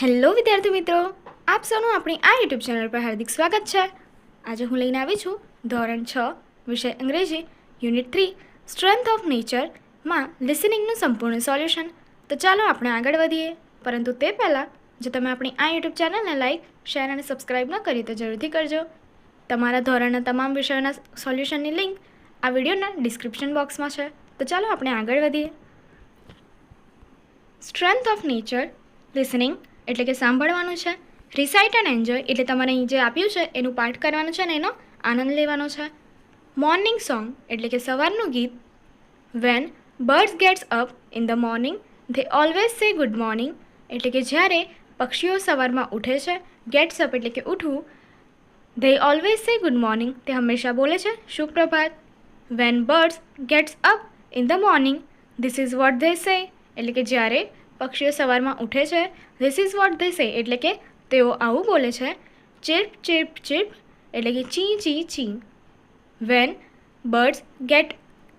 Hello વિદ્યાર્થી મિત્રો, આપ સૌનું આપણી આ યુટ્યુબ ચેનલ પર હાર્દિક સ્વાગત છે. આજે હું લઈને આવી છું ધોરણ 6 વિષય અંગ્રેજી યુનિટ 3 સ્ટ્રેન્થ ઓફ નેચરમાં લિસનિંગનું સંપૂર્ણ સોલ્યુશન. તો ચાલો આપણે આગળ વધીએ, પરંતુ તે પહેલાં જો તમે આપણી આ યુટ્યુબ ચેનલને લાઇક, શેર અને સબસ્ક્રાઈબ ન કરી તો જરૂરથી કરજો. તમારા ધોરણના તમામ વિષયોના સોલ્યુશનની લિંક આ વિડીયોના ડિસ્ક્રિપ્શન બોક્સમાં છે. તો ચાલો આપણે આગળ વધીએ. સ્ટ્રેન્થ ઓફ નેચર લિસનિંગ એટલે કે સાંભળવાનું છે. રિસાઇટ એન્ડ એન્જોય એટલે તમારે અહીં જે આપ્યું છે એનું પાઠ કરવાનું છે અને એનો આનંદ લેવાનો છે. મોર્નિંગ સોંગ એટલે કે સવારનું ગીત. When birds gets up in the morning they always say good morning એટલે કે જ્યારે પક્ષીઓ સવારમાં ઉઠે છે, ગેટ્સ અપ એટલે કે ઉઠવું, they always say good morning તે હંમેશા બોલે છે સુપ્રભાત. When birds gets up in the morning this is what they say એટલે કે જ્યારે પક્ષીઓ સવારમાં ઉઠે છે, this is what they say એટલે કે તેઓ આવું બોલે છે. ચીર્પ ચીર્પ ચીર્પ એટલે કે ચી ચી ચી. When birds get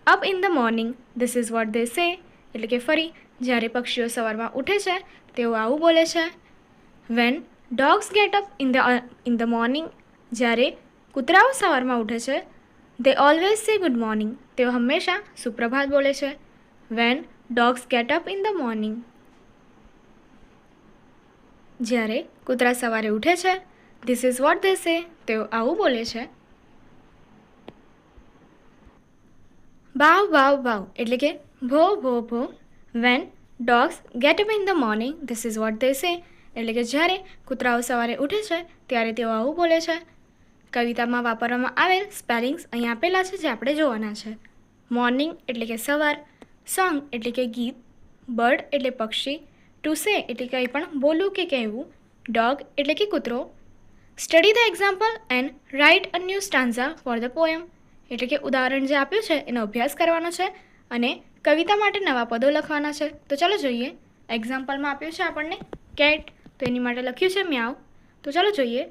up in the morning this is what they say એટલે કે ફરી જ્યારે પક્ષીઓ સવારમાં ઉઠે છે તેઓ આવું બોલે છે. When dogs get up in the morning જ્યારે કૂતરાઓ સવારમાં ઉઠે છે, they always say good morning તેઓ હંમેશા સુપ્રભાત બોલે છે. When dogs get up in the morning જ્યારે કૂતરા સવારે ઉઠે છે, ધીસ ઇઝ વોટ ધે સે તેઓ આવું બોલે છે. બાવ બાવ બાવ એટલે કે ભો ભો ભો. When dogs get up in the morning this is what they say એટલે કે જ્યારે કૂતરાઓ સવારે ઉઠે છે ત્યારે તેઓ આવું બોલે છે. કવિતામાં વાપરવામાં આવેલ સ્પેલિંગ્સ અહીં આપેલા છે જે આપણે જોવાના છે. મોર્નિંગ એટલે કે સવાર, સોંગ એટલે કે ગીત, બર્ડ એટલે પક્ષી, ટુ સે એટલે કંઈ પણ બોલવું કે કહેવું, ડોગ એટલે કે કૂતરો. Study the example and write a new stanza for the poem એટલે કે ઉદાહરણ જે આપ્યું છે એનો અભ્યાસ કરવાનો છે અને કવિતા માટે નવા પદો લખવાના છે. તો ચાલો જોઈએ. એક્ઝામ્પલમાં આપ્યું છે આપણને કેટ, તો એની માટે લખ્યું છે મ્યાઉ. તો ચાલો જોઈએ.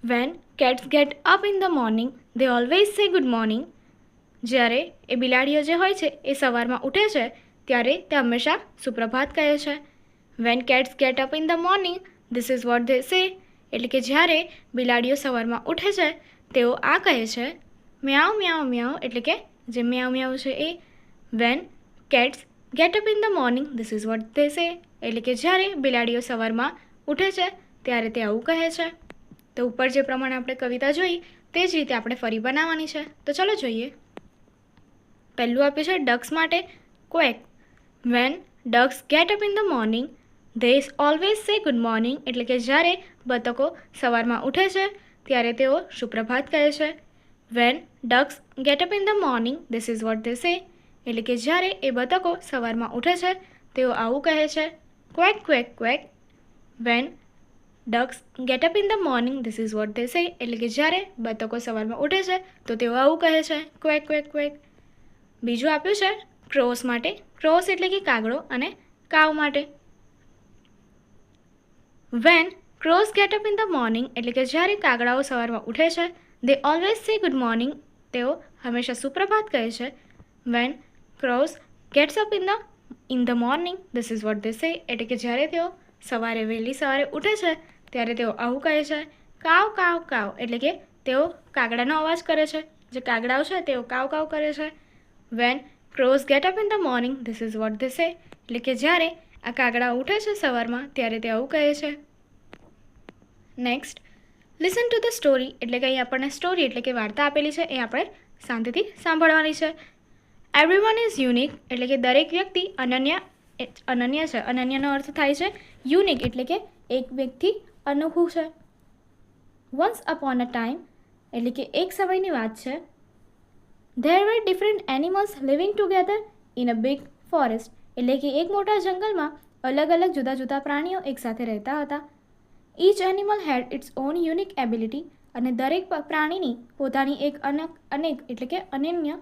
Van cats get up in the morning they always say good morning જ્યારે એ બિલાડીઓ જે હોય છે એ સવારમાં ઉઠે છે ત્યારે તે હંમેશા સુપ્રભાત કહે છે. Van cats get up in the morning this is what they say એટલે કે જ્યારે બિલાડીઓ સવારમાં ઉઠે છે તેઓ આ કહે છે. મ્યાઉ મ્યાઉ મ્યાઉ એટલે કે જે મ્યાઉ મ્યાઉ છે એ. When cats get up in the morning this is what they say એટલે કે જ્યારે બિલાડીઓ સવારમાં ઉઠે છે ત્યારે તે આવું કહે છે. તો ઉપર જે પ્રમાણે આપણે કવિતા જોઈ તે જ રીતે આપણે ફરી બનાવવાની છે. તો ચાલો જોઈએ. પહેલું આપ્યું છે ડક્સ માટે quack. When ducks get up in the morning they always say good morning એટલે કે જ્યારે બતકો સવારમાં ઉઠે છે ત્યારે તેઓ સુપ્રભાત કહે છે. When ducks get up in the morning this is what they say એટલે કે જ્યારે એ બતકો સવારમાં ઉઠે છે તેઓ આવું કહે છે. Quack quack quack. When ducks get up in the morning this is what they say એટલે કે જ્યારે બતકો સવારમાં ઉઠે છે તો તેઓ આવું કહે છે. Quack quack quack. બીજું આપ્યું છે ક્રોસ માટે. ક્રોસ એટલે કે કાગડો અને કાવ માટે. When crows get up in the morning એટલે કે જ્યારે કાગડાઓ સવારમાં ઉઠે છે, they always say good morning તેઓ હંમેશા સુપ્રભાત કહે છે. When crows gets up in the morning this is what they say એટલે કે જ્યારે તેઓ સવારે વહેલી સવારે ઉઠે છે ત્યારે તેઓ આવું કહે છે. કાવ કાવ કાવ એટલે કે તેઓ કાગડાનો અવાજ કરે છે. જે કાગડાઓ છે તેઓ કાવ કાવ કરે છે. When crows get up in the morning this is what they say એટલે કે જ્યારે આ કાગડા ઉઠે છે સવારમાં ત્યારે તે આવું કહે છે. Next listen to the story એટલે કે અહીં આપણને સ્ટોરી એટલે કે વાર્તા આપેલી છે એ આપણે શાંતિથી સાંભળવાની છે. એવરીવન ઇઝ યુનિક એટલે કે દરેક વ્યક્તિ અનન્ય છે. અનન્યનો અર્થ થાય છે યુનિક એટલે કે એક વ્યક્તિ અનોખું છે. વન્સ અપોન અ ટાઈમ એટલે કે એક સમયની વાત છે. There were different animals living together in a big forest એટલે કે એક મોટા જંગલમાં અલગ અલગ જુદા જુદા પ્રાણીઓ એકસાથે રહેતા હતા. Each animal had its own unique ability અને દરેક પ્રાણીની પોતાની એક અનેક એટલે કે અનન્ય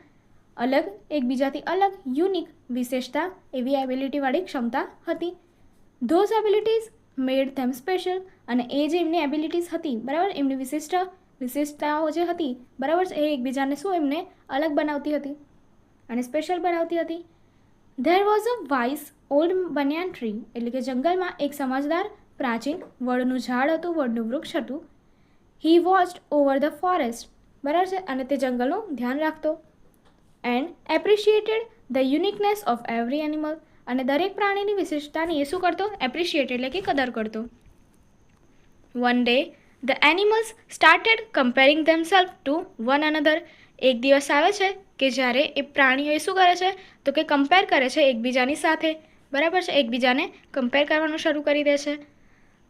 અલગ એકબીજાથી અલગ યુનિક વિશેષતા એવી એબિલિટીવાળી ક્ષમતા હતી. Those abilities made them special અને એ જે એમની એબિલિટીઝ હતી બરાબર, એમની વિશેષતાઓ જે હતી બરાબર એ એકબીજાને શું એમને અલગ બનાવતી હતી અને સ્પેશિયલ બનાવતી હતી. There was a wise old banyan tree એટલે કે જંગલમાં એક સમજદાર પ્રાચીન વડનું ઝાડ હતું, વડનું વૃક્ષ હતું. હી વોચ્ડ ઓવર ધ ફોરેસ્ટ, બરાબર છે, અને તે જંગલનું ધ્યાન રાખતો. And appreciated the uniqueness of every animal, અને દરેક પ્રાણીની વિશેષતાની એ શું કરતો? એપ્રિશિએટ એટલે કે કદર કરતો. One day the animals started comparing themself to one another. એક દિવસ આવે છે કે જ્યારે એ પ્રાણીઓ શું કરે છે? તો કે કમ્પેર કરે છે એકબીજાની સાથે, બરાબર છે, એકબીજાને કમ્પેર કરવાનું શરૂ કરી દે છે.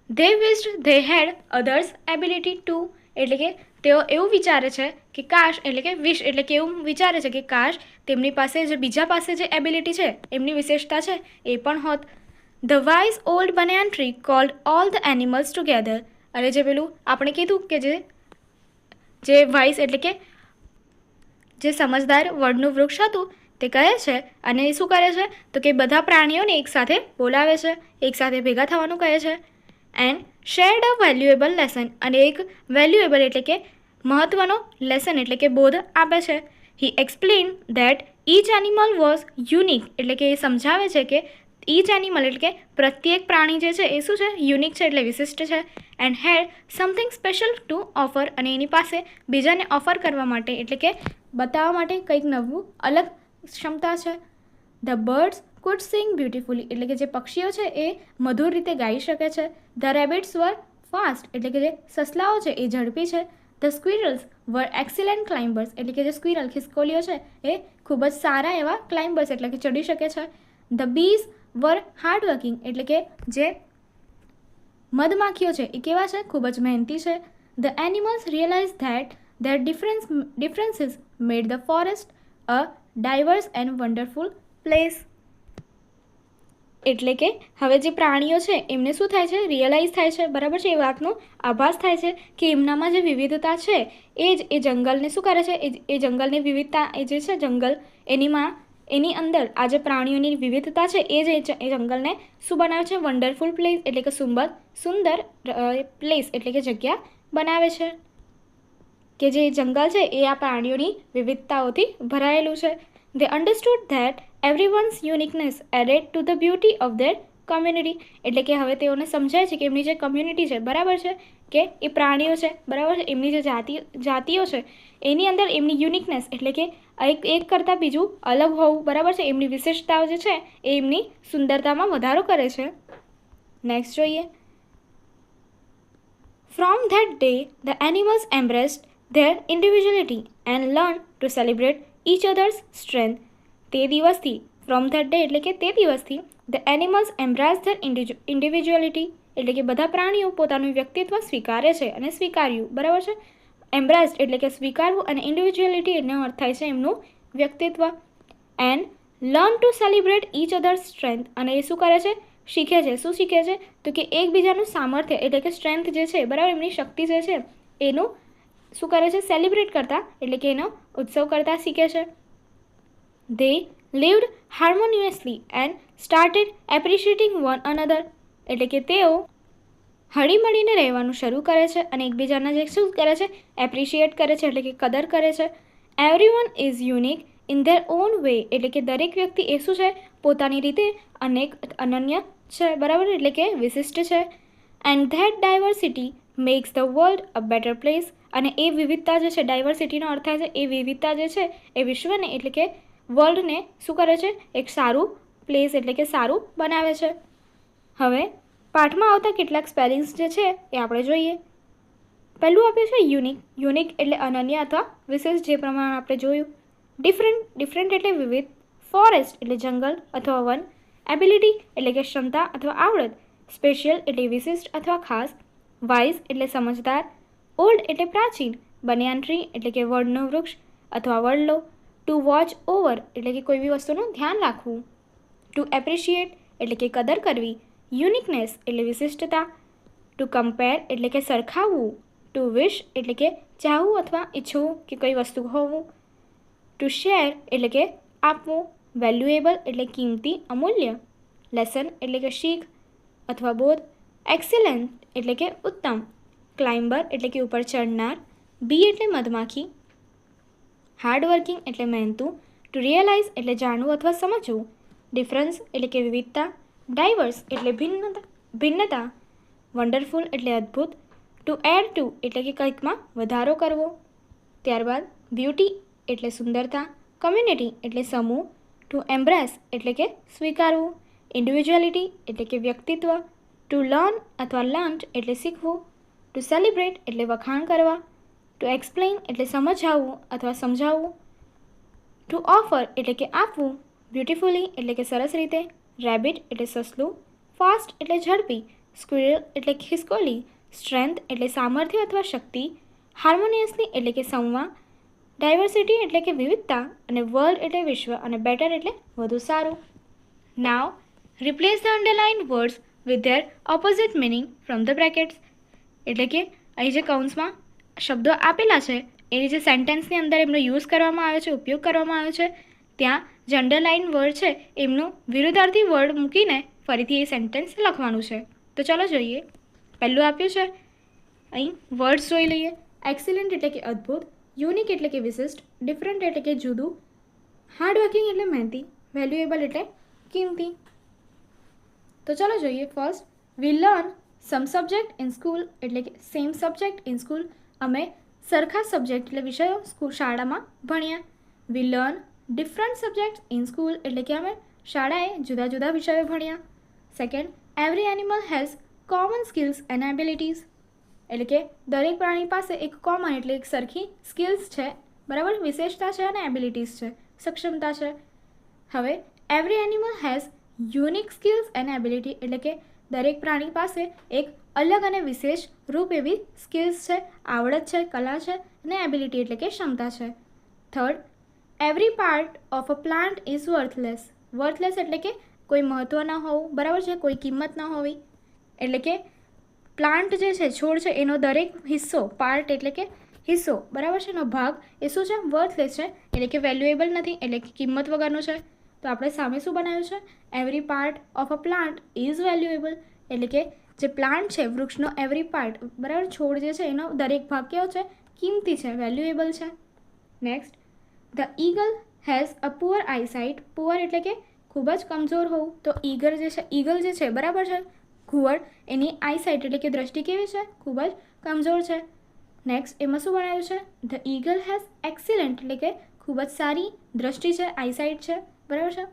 They વિશ્ડ they had others ability to, એટલે કે તેઓ એવું વિચારે છે કે કાશ, એટલે કે વિશ એટલે કે એવું વિચારે છે કે કાશ તેમની પાસે જે બીજા પાસે જે એબિલિટી છે, એમની વિશેષતા છે, એ પણ હોત. The wise old banyan tree called all the animals together, અને જે પેલું આપણે કીધું કે જે વાઇઝ એટલે કે જે સમજદાર વડનું વૃક્ષ હતું તે કહે છે, અને એ શું કરે છે? તો કે બધા પ્રાણીઓને એકસાથે બોલાવે છે, એકસાથે ભેગા થવાનું કહે છે. And shared a valuable lesson, અને એક વેલ્યુએબલ એટલે કે મહત્વનો લેસન એટલે કે બોધ આપે છે. He explain that each animal was unique, એટલે કે એ સમજાવે છે કે ઈચ એનિમલ એટલે કે પ્રત્યેક પ્રાણી જે છે એ શું છે? યુનિક છે, એટલે વિશિષ્ટ છે. And had something special to offer, અને એની પાસે બીજાને ઓફર કરવા માટે એટલે કે બતાવવા માટે કંઈક નવું અલગ ક્ષમતા છે. The birds could sing beautifully, એટલે કે જે પક્ષીઓ છે એ મધુર રીતે ગાઈ શકે છે. ધ રેબિટ્સ વર ફાસ્ટ, એટલે કે જે સસલાઓ છે એ ઝડપી છે. ધ સ્ક્વિરલ્સ વર એક્સિલન્ટ ક્લાઇમ્બર્સ, એટલે કે જે સ્ક્વિરલ ખિસકોલીઓ છે એ ખૂબ જ સારા એવા ક્લાઇમ્બર્સ એટલે કે ચડી શકે છે. The bees were hard working, એટલે કે જે મધમાખીઓ છે એ કેવા છે? ખૂબ જ મહેનતી છે. The animals realize that their differences made the forest a diverse and wonderful place. એટલે કે હવે જે પ્રાણીઓ છે એમને શું થાય છે? રિયલાઇઝ થાય છે, બરાબર છે, એ વાતનો આભાસ થાય છે કે એમનામાં જે વિવિધતા છે એ જ એ જંગલને શું કરે છે? એ જંગલની વિવિધતા એ જે છે જંગલ એની અંદર આ જે પ્રાણીઓની વિવિધતા છે એ જ એ જંગલને શું બનાવે છે? વન્ડરફુલ પ્લેસ, એટલે કે સુંદર પ્લેસ એટલે કે જગ્યા બનાવે છે. કે જે જંગલ છે એ આ પ્રાણીઓની વિવિધતાઓથી ભરાયેલું છે. They understood that everyone's uniqueness added to the beauty of their community, એટલે કે હવે તેઓને સમજાય છે કે એમની જે કમ્યુનિટી છે, બરાબર છે, કે એ પ્રાણીઓ છે, બરાબર છે, એમની જે જાતિઓ છે એની અંદર એમની યુનિકનેસ એટલે કે એક કરતાં બીજું અલગ હોવું, બરાબર છે, એમની વિશેષતાઓ જે છે એ એમની સુંદરતામાં વધારો કરે છે. નેક્સ્ટ જોઈએ. From that day, the animals embraced their individuality and learned to celebrate each other's strength. તે દિવસથી, ફ્રોમ ધેટ ડે એટલે કે તે દિવસથી, ધ એનિમલ્સ એમ્બ્રાસ ધેર ઇન્ડિવિજ્યુઅલિટી, એટલે કે બધા પ્રાણીઓ પોતાનું વ્યક્તિત્વ સ્વીકારે છે અને સ્વીકાર્યું, બરાબર છે. એમ્બ્રાસ્ડ એટલે કે સ્વીકારવું, અને ઇન્ડિવિજ્યુઅલિટી એનો અર્થ થાય છે એમનું વ્યક્તિત્વ. And learn to celebrate each other's strength, અને એ શું કરે છે? શીખે છે. શું શીખે છે? તો કે એકબીજાનું સામર્થ્ય એટલે કે સ્ટ્રેન્થ જે છે, બરાબર, એમની શક્તિ જે છે એનું શું કરે છે? સેલિબ્રેટ કરતા એટલે કે એનો ઉત્સવ કરતા શીખે છે. They lived harmoniously and started appreciating one another, એટલે કે તેઓ હળીમળીને રહેવાનું શરૂ કરે છે અને એકબીજાના જે શું કરે છે? એપ્રિશિએટ કરે છે એટલે કે કદર કરે છે. Everyone is unique in there on way, એટલે કે દરેક વ્યક્તિ એ શું છે? પોતાની રીતે અનન્ય છે, બરાબર, એટલે કે વિશિષ્ટ છે. And that diversity makes the world a better place, અને એ વિવિધતા જે છે, ડાયવર્સિટીનો અર્થ થાય છે એ વિવિધતા જે છે એ વિશ્વને એટલે કે વર્લ્ડને શું કરે છે? એક સારું પ્લેસ એટલે કે સારું બનાવે છે. હવે પાઠમાં આવતા કેટલાક સ્પેલિંગ્સ જે છે એ આપણે જોઈએ. પહેલું આપ્યું છે યુનિક. યુનિક એટલે અનન્ય અથવા વિશેષ, જે પ્રમાણે આપણે જોયું. ડિફરન્ટ એટલે વિવિધ. ફોરેસ્ટ એટલે જંગલ અથવા વન. એબિલિટી એટલે કે ક્ષમતા અથવા આવડત. સ્પેશિયલ એટલે વિશિષ્ટ અથવા ખાસ. વાઇઝ એટલે સમજદાર. ઓલ્ડ એટલે પ્રાચીન. બનિયાન ટ્રી એટલે કે વડનું વૃક્ષ અથવા વડલો. ટુ વોચ ઓવર એટલે કે કોઈ બી વસ્તુનું ધ્યાન રાખવું. ટુ એપ્રિશિએટ એટલે કે કદર કરવી. યુનિકનેસ એટલે વિશિષ્ટતા. ટુ કમ્પેર એટલે કે સરખાવવું. ટુ વિશ એટલે કે ચાહવું અથવા ઈચ્છવું કે કોઈ વસ્તુ હોવું. ટુ શેર એટલે કે આપવું. વેલ્યુએબલ એટલે કિંમતી, અમૂલ્ય. લેસન એટલે કે શીખ અથવા બોધ. એક્સિલન્ટ એટલે કે ઉત્તમ. ક્લાઇમ્બર એટલે કે ઉપર ચડનાર. બી એટલે મધમાખી. હાર્ડવર્કિંગ એટલે મહેનતું. ટુ રિયલાઇઝ એટલે જાણવું અથવા સમજવું. ડિફરન્સ એટલે કે વિવિધતા. ડાયવર્સ એટલે ભિન્નતા. વન્ડરફુલ એટલે અદ્ભુત, ટુ એડ ટુ એટલે કે કંઈકમાં વધારો કરવો, ત્યારબાદ બ્યુટી એટલે સુંદરતા, કમ્યુનિટી એટલે સમૂહ, ટુ એમ્બ્રેસ એટલે કે સ્વીકારવું, ઇન્ડિવિજ્યુઅલિટી એટલે કે વ્યક્તિત્વ, ટુ લર્ન અથવા લર્ન્ટ એટલે શીખવું, ટુ સેલિબ્રેટ એટલે વખાણ કરવા, ટુ એક્સપ્લેઇન એટલે સમજાવવું અથવા સમજાવવું, ટુ ઓફર એટલે કે આપવું, બ્યુટિફુલી એટલે કે સરસ રીતે, રેબિટ એટલે સસલું, ફાસ્ટ એટલે ઝડપી, સ્ક્વિરલ એટલે ખિસકોલી, સ્ટ્રેન્થ એટલે સામર્થ્ય અથવા શક્તિ, હાર્મોનિયસલી એટલે કે સંવાદ, ડાયવર્સિટી એટલે કે વિવિધતા, અને વર્લ્ડ એટલે વિશ્વ, અને બેટર એટલે વધુ સારું. Now replace the underline words with their opposite meaning from the brackets. એટલે કે અહીં જે કૌંસમાં શબ્દો આપેલા છે એની જે સેન્ટેન્સની અંદર એમનો યુઝ કરવામાં આવ્યો છે, ઉપયોગ કરવામાં આવ્યો છે, ત્યાં જે અંડરલાઇન વર્ડ છે એમનું વિરુદ્ધાર્થી વર્ડ મૂકીને ફરીથી એ સેન્ટેન્સ લખવાનું છે. તો ચાલો જોઈએ. પહેલું આપ્યું છે અહીં વર્ડ્સ જોઈ લઈએ. એક્સિલન્ટ એટલે કે અદ્ભુત, યુનિક એટલે કે વિશિષ્ટ, ડિફરન્ટ એટલે કે જુદું, હાર્ડવર્કિંગ એટલે મહેનતી, વેલ્યુએબલ એટલે કિંમતી. તો ચાલો જોઈએ. First, we learn some subject in school એટલે કે સેમ સબ્જેક્ટ ઇન સ્કૂલ. અમે સરખા સબ્જેક્ટ એટલે વિષયો શાળામાં ભણ્યા. We learn different subject in school એટલે કે અમે શાળાએ જુદા જુદા વિષયો ભણ્યા. Second, every animal has common skills and abilities એટલે કે દરેક પ્રાણી પાસે એક કોમન એટલે એક સરખી સ્કિલ્સ છે, બરાબર, વિશેષતા છે અને એબિલિટીઝ છે, સક્ષમતા છે. હવે every animal has unique skills and ability એટલે કે દરેક પ્રાણી પાસે એક અલગ અને વિશેષ રૂપ એવી સ્કિલ્સ છે, આવડત છે, કલા છે, અને એબિલિટી એટલે કે ક્ષમતા છે. Third, every part of a plant is વર્થલેસ. વર્થલેસ એટલે કે કોઈ મહત્ત્વ ન હોવું, બરાબર છે, કોઈ કિંમત ન હોવી. એટલે કે પ્લાન્ટ જે છે, છોડ છે, એનો દરેક હિસ્સો, પાર્ટ એટલે કે હિસ્સો, બરાબર છે, એનો ભાગ એ શું છે, વર્થલેસ છે, એટલે કે વેલ્યુએબલ નથી, એટલે કે કિંમત વગરનું છે. તો આપણે સામે શું બનાવ્યું છે, every part of a plant is valuable એટલે કે જે પ્લાન્ટ છે, વૃક્ષનો એવરી પાર્ટ, બરાબર, છોડ જે છે એનો દરેક ભાગ કેવો છે, કિંમતી છે, વેલ્યુએબલ છે. Next, the eagle has a poor eyesight. Poor એટલે કે ખૂબ જ કમજોર હોવું. તો ઈગલ જે છે, બરાબર છે, ઘુવડ, એની આઈસાઇટ એટલે કે દ્રષ્ટિ કેવી છે, ખૂબ જ કમજોર છે. નેક્સ્ટ, એમાં શું બનાવ્યું છે, ધ ઈગલ હેઝ એક્સિલન્ટ એટલે કે ખૂબ જ સારી દ્રષ્ટિ છે, આઈસાઇટ છે, બરાબર છે.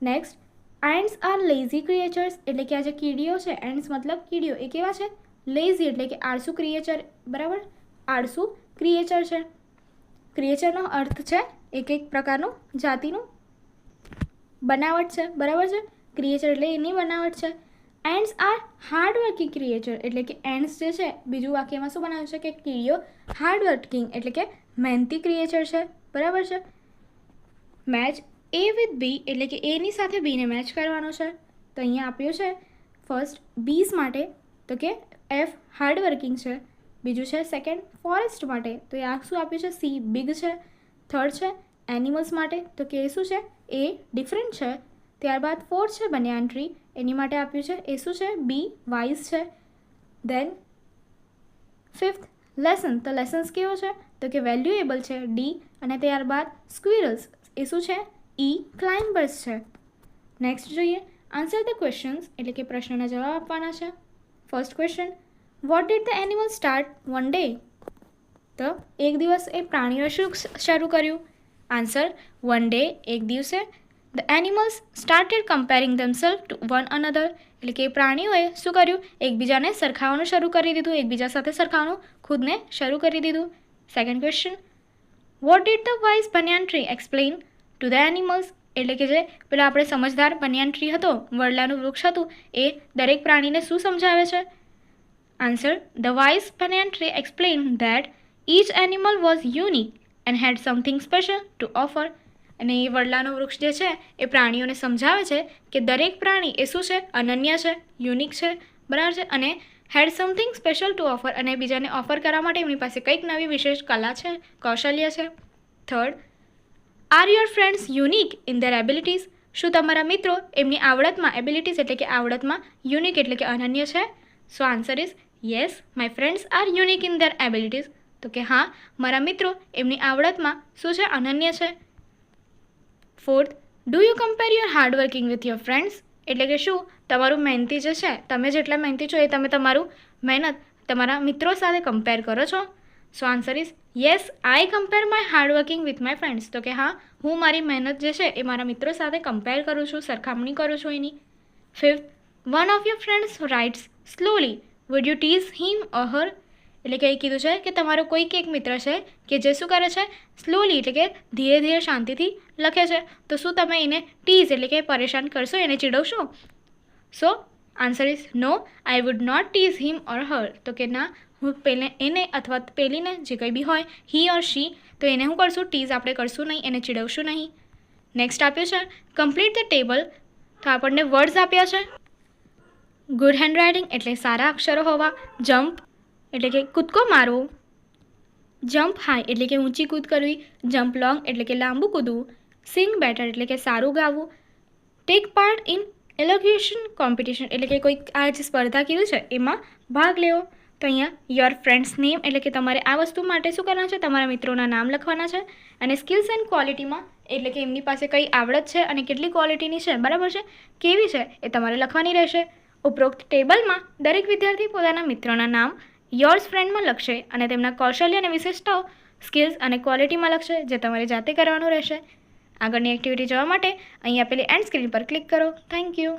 Next, ants are lazy creatures એટલે કે આ જે કીડીઓ છે, એન્ડ્સ મતલબ કીડીઓ, એ કેવા છે, લેઝી એટલે કે આળસુ ક્રિએચર, બરાબર, આળસુ ક્રિએચર છે. ક્રિએચરનો અર્થ છે એક પ્રકારનું જાતિનું બનાવટ છે, બરાબર છે. ક્રિએચર એટલે એની બનાવટ છે. એન્ડ્સ આર હાર્ડવર્કિંગ ક્રિએચર એટલે કે એન્ડ્સ જે છે, બીજું વાક્યમાં શું બનાવ્યું છે કે કીડીઓ હાર્ડવર્કિંગ એટલે કે મહેનતી ક્રિએચર છે, બરાબર છે. મેચ એ વિથ બી એટલે કે એની સાથે બીને મેચ કરવાનો છે. તો અહીંયા આપ્યું છે ફર્સ્ટ બીઝ માટે, તો કે એફ હાર્ડવર્કિંગ છે. બીજું છે સેકન્ડ ફોરેસ્ટ માટે, તો એ આ શું આપ્યું છે, સી બિગ છે. થર્ડ છે એનિમલ્સ માટે, તો કે શું છે, એ ડિફરન્ટ છે. ત્યારબાદ ફોર્થ છે બનિયાન ટ્રી, એની માટે આપ્યું છે એ શું છે, બી વાઇઝ છે. દેન ફિફ્થ લેસન, તો લેસન્સ કેવો છે, તો કે વેલ્યુએબલ છે, ડી. અને ત્યારબાદ સ્ક્વિરલ્સ, એ શું છે, ઈ ક્લાઇમ્બર્સ છે. નેક્સ્ટ જોઈએ, આન્સર ધ ક્વેશ્ચન્સ એટલે કે પ્રશ્નના જવાબ આપવાના છે. First question, what did the animal start one day. તો એક દિવસ એ પ્રાણીઓ શું શરૂ કર્યું. આન્સર, વન ડે એક દિવસે the animals started comparing themself to one another એટલે કે પ્રાણીઓએ શું કર્યું, એકબીજાને સરખાવવાનું શરૂ કરી દીધું, એકબીજા સાથે સરખાવવાનું ખુદને શરૂ કરી દીધું. Second question, what did the wise banyan tree explain to the animals એટલે કે જે પેલા આપણે સમજદાર બનિયાન ટ્રી હતો, વડલાનું વૃક્ષ હતું, એ દરેક પ્રાણીને શું સમજાવે છે. Answer, the wise banyan tree explain that each animal was unique and had something special to offer. અને એ વડલાનું વૃક્ષ જે છે એ પ્રાણીઓને સમજાવે છે કે દરેક પ્રાણી એ શું છે, અનન્ય છે, યુનિક છે, બરાબર છે, અને હેડ સમથિંગ સ્પેશિયલ ટુ ઓફર અને બીજાને ઓફર કરવા માટે એમની પાસે કંઈક નવી વિશેષ કલા છે, કૌશલ્ય છે. Third, are your friends unique in their abilities. શું તમારા મિત્રો એમની આવડતમાં, એબિલિટીઝ એટલે કે આવડતમાં, યુનિક એટલે કે અનન્ય છે. So answer is yes, my friends are unique in their abilities. તો કે હા, મારા મિત્રો એમની આવડતમાં શું છે, અનન્ય છે. Fourth, do you compare your hardworking with your friends એટલે કે શું તમારું મહેનતી જે છે, તમે જેટલા મહેનતી છો એ તમે તમારું મહેનત તમારા મિત્રો સાથે કમ્પેર કરો છો. So answer is yes, I compare my hardworking with my friends. તો કે હા, હું મારી મહેનત જે છે એ મારા મિત્રો સાથે કમ્પેર કરું છું, સરખામણી કરું છું એની. 5th, one of your friends writes slowly, would you tease him or her. એટલે કે એ કીધું છે કે તમારો કોઈક એક મિત્ર છે કે જે શું કરે છે, સ્લોલી એટલે કે ધીરે ધીરે શાંતિથી લખે છે. તો શું તમે એને ટીઝ એટલે કે પરેશાન કરશો, એને ચીડવશો? So answer is no, I would not tease him or her. તો કે ના, હું એને અથવા પેલીને જે કંઈ બી હોય, હી ઓર શી, તો એને શું કરશું, ટીઝ આપણે કરશું નહીં, એને ચીડવશું નહીં. નેક્સ્ટ આપ્યું છે કમ્પ્લીટ ધ ટેબલ. તો આપણને વર્ડ્સ આપ્યા છે. ગુડ હેન્ડરાઇટિંગ એટલે સારા અક્ષરો હોવા. જમ્પ એટલે કે કૂદકો મારવો. જમ્પ હાઈ એટલે કે ઊંચી કૂદ કરવી. જમ્પ લોંગ એટલે કે લાંબુ કૂદવું. સિંગ બેટર એટલે કે સારું ગાવું. ટેક પાર્ટ ઇન એલોક્યુશન કોમ્પિટિશન એટલે કે કોઈ આ જે સ્પર્ધા કીધું છે એમાં ભાગ લેવો. તો અહીંયા યોર ફ્રેન્ડ્સ નેમ એટલે કે તમારે આ વસ્તુ માટે શું કરવાનું છે, તમારા મિત્રોના નામ લખવાના છે. અને સ્કિલ્સ એન્ડ ક્વોલિટીમાં એટલે કે એમની પાસે કઈ આવડત છે અને કેટલી ક્વોલિટીની છે, બરાબર છે, કેવી છે, એ તમારે લખવાની રહેશે. ઉપરોક્ત ટેબલમાં દરેક વિદ્યાર્થી પોતાના મિત્રોના નામ યોર્સ ફ્રેન્ડમાં લખશે અને તેમના કૌશલ્ય અને વિશેષતાઓ સ્કિલ્સ અને ક્વોલિટીમાં લખશે, જે તમારે જાતે કરવાનું રહેશે. આગળની એક્ટિવિટી જોવા માટે અહીં આપેલી એન્ડ સ્ક્રીન પર ક્લિક કરો. Thank you.